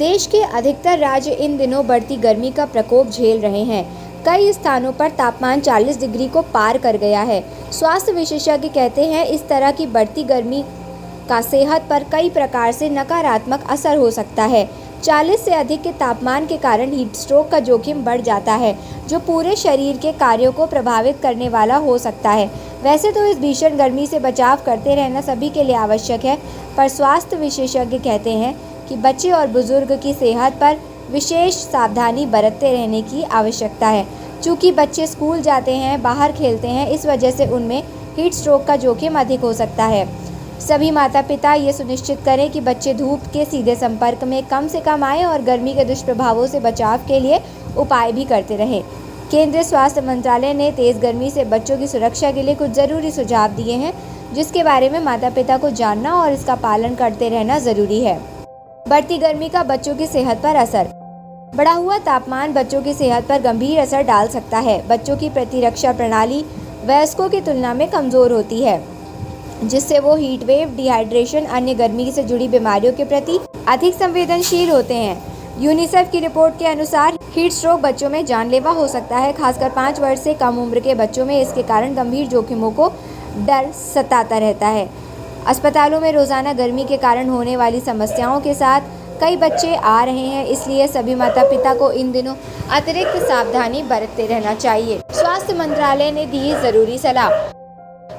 देश के अधिकतर राज्य इन दिनों बढ़ती गर्मी का प्रकोप झेल रहे हैं। कई स्थानों पर तापमान 40 डिग्री को पार कर गया है। स्वास्थ्य विशेषज्ञ कहते हैं इस तरह की बढ़ती गर्मी का सेहत पर कई प्रकार से नकारात्मक असर हो सकता है। 40 से अधिक के तापमान के कारण हीट स्ट्रोक का जोखिम बढ़ जाता है, जो पूरे शरीर के कार्यों को प्रभावित करने वाला हो सकता है। वैसे तो इस भीषण गर्मी से बचाव करते रहना सभी के लिए आवश्यक है, पर स्वास्थ्य विशेषज्ञ कहते हैं कि बच्चे और बुजुर्ग की सेहत पर विशेष सावधानी बरतते रहने की आवश्यकता है। चूँकि बच्चे स्कूल जाते हैं, बाहर खेलते हैं, इस वजह से उनमें हीट स्ट्रोक का जोखिम अधिक हो सकता है। सभी माता पिता ये सुनिश्चित करें कि बच्चे धूप के सीधे संपर्क में कम से कम आएँ और गर्मी के दुष्प्रभावों से बचाव के लिए उपाय भी करते रहें। केंद्रीय स्वास्थ्य मंत्रालय ने तेज़ गर्मी से बच्चों की सुरक्षा के लिए कुछ ज़रूरी सुझाव दिए हैं, जिसके बारे में माता पिता को जानना और इसका पालन करते रहना ज़रूरी है। बढ़ती गर्मी का बच्चों की सेहत पर असर। बढ़ा हुआ तापमान बच्चों की सेहत पर गंभीर असर डाल सकता है। बच्चों की प्रतिरक्षा प्रणाली वयस्कों की तुलना में कमज़ोर होती है, जिससे वो हीट वेव, डिहाइड्रेशन, अन्य गर्मी से जुड़ी बीमारियों के प्रति अधिक संवेदनशील होते हैं। यूनिसेफ की रिपोर्ट के अनुसार हीट स्ट्रोक बच्चों में जानलेवा हो सकता है, खासकर 5 वर्ष से कम उम्र के बच्चों में। इसके कारण गंभीर जोखिमों को डर सताता रहता है। अस्पतालों में रोज़ाना गर्मी के कारण होने वाली समस्याओं के साथ कई बच्चे आ रहे हैं, इसलिए सभी माता पिता को इन दिनों अतिरिक्त सावधानी बरतते रहना चाहिए। स्वास्थ्य मंत्रालय ने दी ज़रूरी सलाह।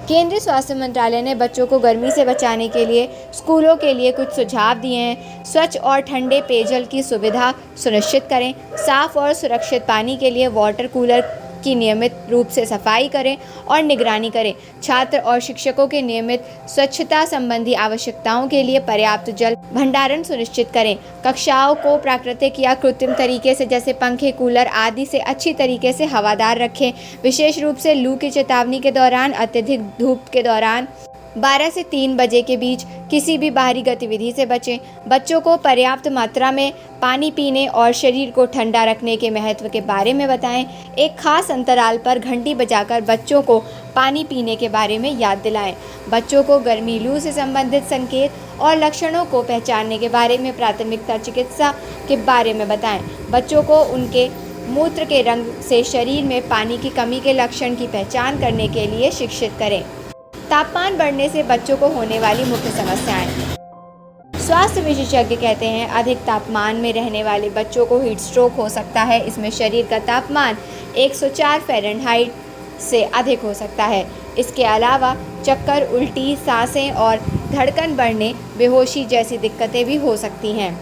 केंद्रीय स्वास्थ्य मंत्रालय ने बच्चों को गर्मी से बचाने के लिए स्कूलों के लिए कुछ सुझाव दिए हैं। स्वच्छ और ठंडे पेयजल की सुविधा सुनिश्चित करें। साफ और सुरक्षित पानी के लिए वाटर कूलर की नियमित रूप से सफाई करें और निगरानी करें। छात्र और शिक्षकों के नियमित स्वच्छता संबंधी आवश्यकताओं के लिए पर्याप्त जल भंडारण सुनिश्चित करें। कक्षाओं को प्राकृतिक या कृत्रिम तरीके से, जैसे पंखे, कूलर आदि से अच्छी तरीके से हवादार रखें। विशेष रूप से लू की चेतावनी के दौरान, अत्यधिक धूप के दौरान 12 से 3 बजे के बीच किसी भी बाहरी गतिविधि से बचें। बच्चों को पर्याप्त मात्रा में पानी पीने और शरीर को ठंडा रखने के महत्व के बारे में बताएं। एक खास अंतराल पर घंटी बजाकर बच्चों को पानी पीने के बारे में याद दिलाएं। बच्चों को गर्मी, लू से संबंधित संकेत और लक्षणों को पहचानने के बारे में प्राथमिकता चिकित्सा के बारे में बताएं। बच्चों को उनके मूत्र के रंग से शरीर में पानी की कमी के लक्षण की पहचान करने के लिए शिक्षित करें। तापमान बढ़ने से बच्चों को होने वाली मुख्य समस्याएं। स्वास्थ्य विशेषज्ञ कहते हैं अधिक तापमान में रहने वाले बच्चों को हीट स्ट्रोक हो सकता है। इसमें शरीर का तापमान 104 फ़ारेनहाइट से अधिक हो सकता है। इसके अलावा चक्कर, उल्टी, सांसें और धड़कन बढ़ने, बेहोशी जैसी दिक्कतें भी हो सकती हैं।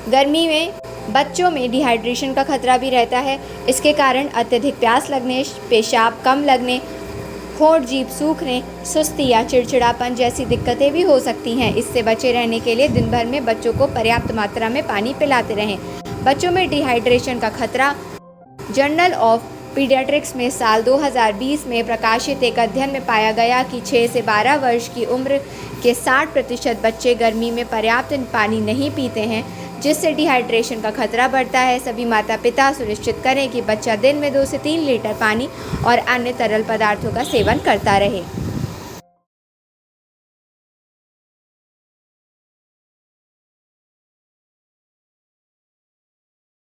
गर्मी में बच्चों में डिहाइड्रेशन का खतरा भी रहता है। इसके कारण अत्यधिक प्यास लगने, पेशाब कम लगने, होंठ, जीभ सूखने, सुस्ती या चिड़चिड़ापन जैसी दिक्कतें भी हो सकती हैं। इससे बचे रहने के लिए दिन भर में बच्चों को पर्याप्त मात्रा में पानी पिलाते रहें। बच्चों में डिहाइड्रेशन का खतरा। जर्नल ऑफ पीडियाट्रिक्स में साल 2020 में प्रकाशित एक अध्ययन में पाया गया कि 6 से 12 वर्ष की उम्र के 60% बच्चे गर्मी में पर्याप्त पानी नहीं पीते हैं, जिससे डिहाइड्रेशन का खतरा बढ़ता है। सभी माता पिता सुनिश्चित करें कि बच्चा दिन में 2 से 3 लीटर पानी और अन्य तरल पदार्थों का सेवन करता रहे।